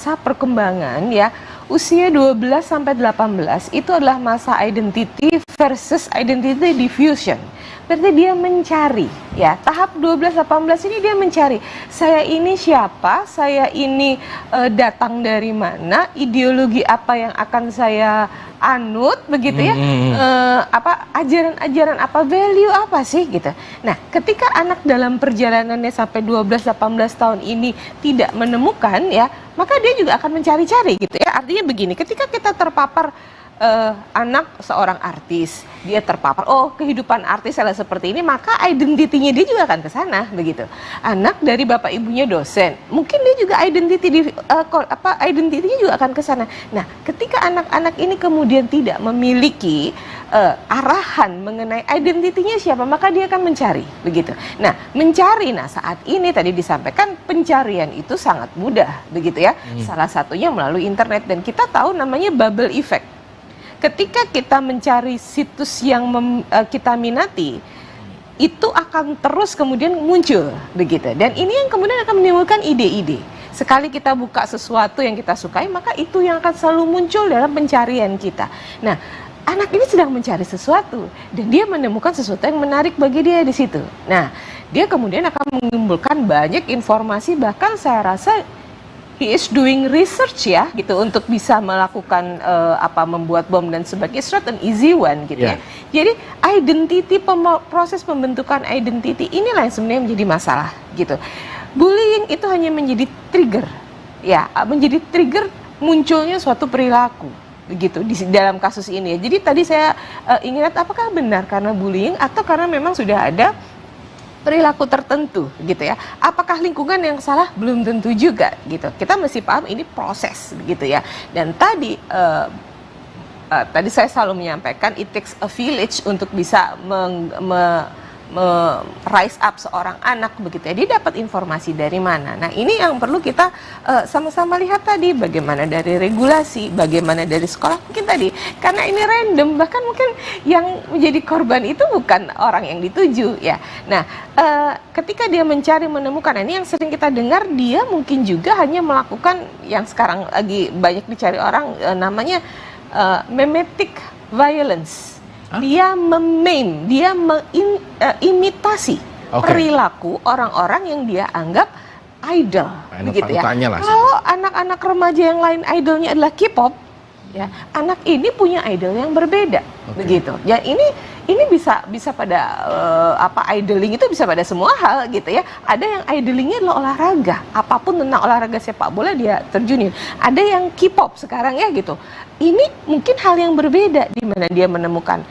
masa perkembangan ya, usia 12 sampai 18 itu adalah masa identity versus identity diffusion. Berarti dia mencari ya, tahap 12-18 ini dia mencari, saya ini siapa, saya ini datang dari mana, ideologi apa yang akan saya anut begitu ya, apa ajaran-ajaran apa, value apa sih gitu. Nah, ketika anak dalam perjalanannya sampai 12-18 tahun ini tidak menemukan ya, maka dia juga akan mencari-cari gitu ya. Artinya begini, ketika kita terpapar anak seorang artis, dia terpapar, oh kehidupan artis adalah seperti ini, maka identitinya dia juga akan ke sana begitu. Anak dari bapak ibunya dosen, mungkin dia juga identitinya juga akan ke sana. Nah, ketika anak-anak ini kemudian tidak memiliki arahan mengenai identitinya siapa, maka dia akan mencari begitu. Nah, mencari, nah saat ini tadi disampaikan pencarian itu sangat mudah begitu ya. Salah satunya melalui internet, dan kita tahu namanya bubble effect. Ketika kita mencari situs yang kita minati, itu akan terus kemudian muncul begitu. Dan ini yang kemudian akan menimbulkan ide-ide. Sekali kita buka sesuatu yang kita sukai, maka itu yang akan selalu muncul dalam pencarian kita. Nah, anak ini sedang mencari sesuatu dan dia menemukan sesuatu yang menarik bagi dia di situ. Nah, dia kemudian akan menimbulkan banyak informasi, bahkan saya rasa he is doing research ya gitu untuk bisa melakukan membuat bom dan sebagainya. It's not an easy one gitu ya. Jadi identity, proses pembentukan identity inilah yang sebenarnya menjadi masalah gitu. Bullying itu hanya menjadi trigger ya, menjadi trigger munculnya suatu perilaku begitu di dalam kasus ini ya. Jadi tadi saya ingat, apakah benar karena bullying atau karena memang sudah ada perilaku tertentu gitu ya. Apakah lingkungan yang salah? Belum tentu juga gitu. Kita mesti paham ini proses gitu ya. Dan tadi tadi saya selalu menyampaikan it takes a village untuk bisa rise up seorang anak begitu ya. Dia dapat informasi dari mana. Nah, ini yang perlu kita sama-sama lihat tadi, bagaimana dari regulasi, bagaimana dari sekolah mungkin tadi, karena ini random, bahkan mungkin yang menjadi korban itu bukan orang yang dituju ya. Nah, ketika dia mencari menemukan, ini yang sering kita dengar, dia mungkin juga hanya melakukan yang sekarang lagi banyak dicari orang, namanya memetic violence. Dia memaim, dia mengimitasi perilaku orang-orang yang dia anggap idol, begitu ya. Kalau anak-anak remaja yang lain idolnya adalah K-pop, ya, anak ini punya idol yang berbeda, begitu. Ya, ini bisa pada idling itu bisa pada semua hal gitu ya. Ada yang idlingnya adalah olahraga, apapun tentang olahraga sepak bola dia terjunin. Ada yang K-pop sekarang ya gitu. Ini mungkin hal yang berbeda, di mana dia menemukan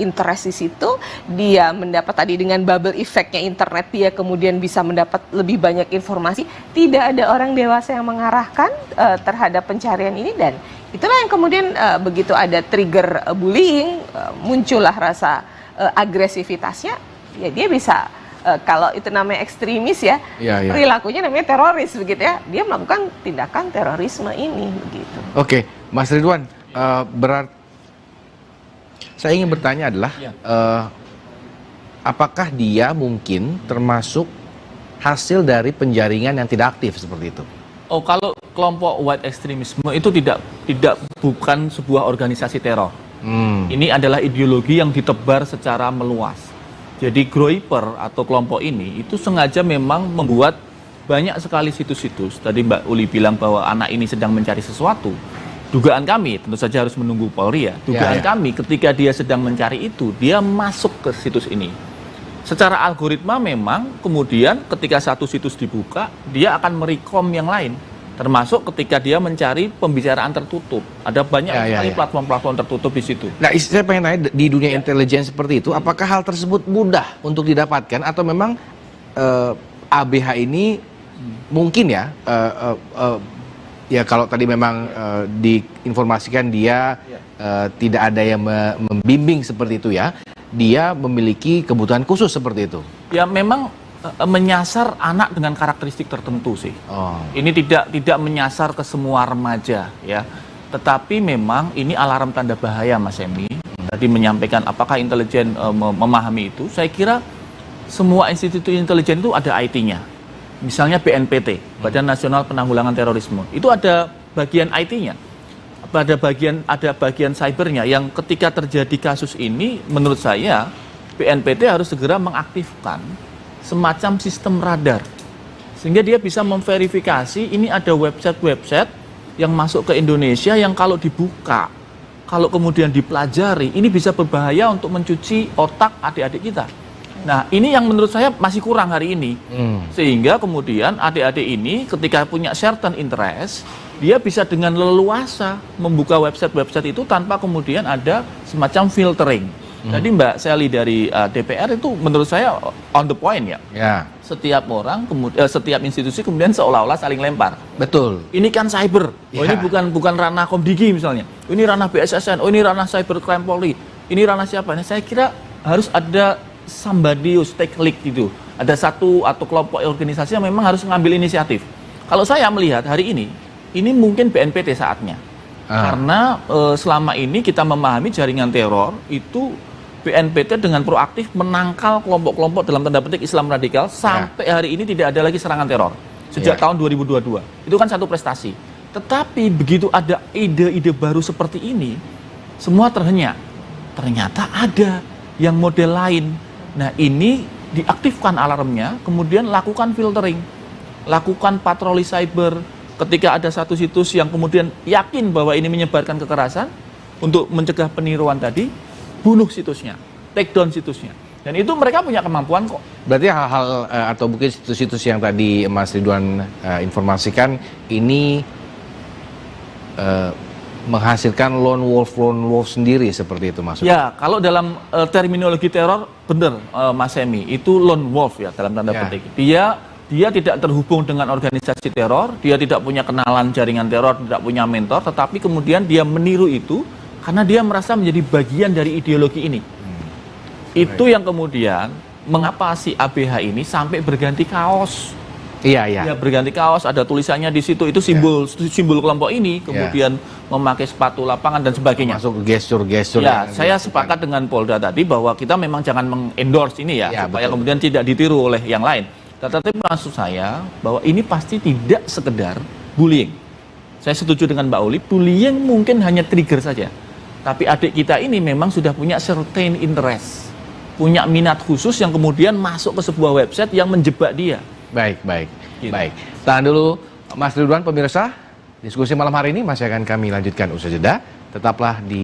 interest di situ, dia mendapat tadi dengan bubble effect-nya internet, dia kemudian bisa mendapat lebih banyak informasi. Tidak ada orang dewasa yang mengarahkan terhadap pencarian ini, dan itulah yang kemudian begitu ada trigger bullying, muncullah rasa agresivitasnya, ya dia bisa kalau itu namanya ekstremis ya, perilakunya namanya teroris begitu ya, dia melakukan tindakan terorisme ini begitu. Oke, Mas Ridwan, saya ingin bertanya adalah apakah dia mungkin termasuk hasil dari penjaringan yang tidak aktif seperti itu? Oh, kalau kelompok white extremisme itu bukan sebuah organisasi teror. Ini adalah ideologi yang ditebar secara meluas. Jadi Groyper atau kelompok ini itu sengaja memang membuat banyak sekali situs-situs. Tadi Mbak Uli bilang bahwa anak ini sedang mencari sesuatu. Dugaan kami, tentu saja harus menunggu Polri ya. Dugaan kami ketika dia sedang mencari itu, dia masuk ke situs ini. Secara algoritma memang kemudian ketika satu situs dibuka, dia akan merekom yang lain. Termasuk ketika dia mencari pembicaraan tertutup. Ada banyak sekali platform-platform tertutup di situ. Nah, saya pengen tanya, di dunia intelijen seperti itu, apakah hal tersebut mudah untuk didapatkan, atau memang ABH ini mungkin ya, ya kalau tadi memang diinformasikan dia tidak ada yang membimbing seperti itu ya, dia memiliki kebutuhan khusus seperti itu? Ya memang menyasar anak dengan karakteristik tertentu sih. Ini tidak menyasar ke semua remaja ya. Tetapi memang ini alarm tanda bahaya, Mas Emi. Tadi menyampaikan apakah intelijen memahami itu. Saya kira semua institusi intelijen itu ada IT-nya. misalnya BNPT, Badan Nasional Penanggulangan Terorisme, itu ada bagian IT-nya, ada bagian cybernya yang ketika terjadi kasus ini, menurut saya BNPT harus segera mengaktifkan semacam sistem radar, sehingga dia bisa memverifikasi ini ada website-website yang masuk ke Indonesia yang kalau dibuka, kalau kemudian dipelajari, ini bisa berbahaya untuk mencuci otak adik-adik kita. Nah, ini yang menurut saya masih kurang hari ini. Sehingga kemudian adik-adik ini ketika punya certain interest, dia bisa dengan leluasa membuka website-website itu tanpa kemudian ada semacam filtering. Jadi Mbak Sally dari DPR itu menurut saya on the point ya. Ya, Setiap orang, setiap institusi kemudian seolah-olah saling lempar. betul. Ini kan cyber, oh Ya. ini bukan ranah Komdigi misalnya, ini ranah BSSN, oh ini ranah cybercrime Polri, ini ranah siapa? Nah, saya kira harus ada somebody who take lead gitu. Ada satu atau kelompok organisasi yang memang harus mengambil inisiatif. Kalau saya melihat hari ini mungkin BNPT saatnya. Karena selama ini kita memahami jaringan teror itu BNPT dengan proaktif menangkal kelompok-kelompok dalam tanda petik Islam radikal sampai hari ini tidak ada lagi serangan teror sejak tahun 2022. Itu kan satu prestasi. Tetapi begitu ada ide-ide baru seperti ini, semua terhenyak. Ternyata ada yang model lain. Nah, ini diaktifkan alarmnya, kemudian lakukan filtering, lakukan patroli cyber. Ketika ada satu situs yang kemudian yakin bahwa ini menyebarkan kekerasan, untuk mencegah peniruan tadi, bunuh situsnya, take down situsnya. Dan itu mereka punya kemampuan kok. Berarti hal-hal atau mungkin situs-situs yang tadi Mas Ridwan informasikan ini menghasilkan lone wolf sendiri seperti itu maksudnya? Ya, kalau dalam terminologi teror, benar Mas Semi, itu lone wolf ya dalam tanda petik. Dia tidak terhubung dengan organisasi teror, dia tidak punya kenalan jaringan teror, tidak punya mentor, tetapi kemudian dia meniru itu karena dia merasa menjadi bagian dari ideologi ini. Itu yang kemudian mengapa si ABH ini sampai berganti kaos. Iya. Dia berganti kaos, ada tulisannya di situ, itu simbol kelompok ini, kemudian memakai sepatu lapangan dan sebagainya. Masuk gestur-gestur. Ya, saya sepakat dengan Polda tadi bahwa kita memang jangan mengendorse ini ya supaya kemudian tidak ditiru oleh yang lain. Tetapi maksud saya bahwa ini pasti tidak sekedar bullying. Saya setuju dengan Mbak Oli, bullying mungkin hanya trigger saja. Tapi adik kita ini memang sudah punya certain interest, punya minat khusus yang kemudian masuk ke sebuah website yang menjebak dia. Baik. Gitu. Baik. Tahan dulu Mas Ridwan, pemirsa. Diskusi malam hari ini masih akan kami lanjutkan usai jeda. Tetaplah di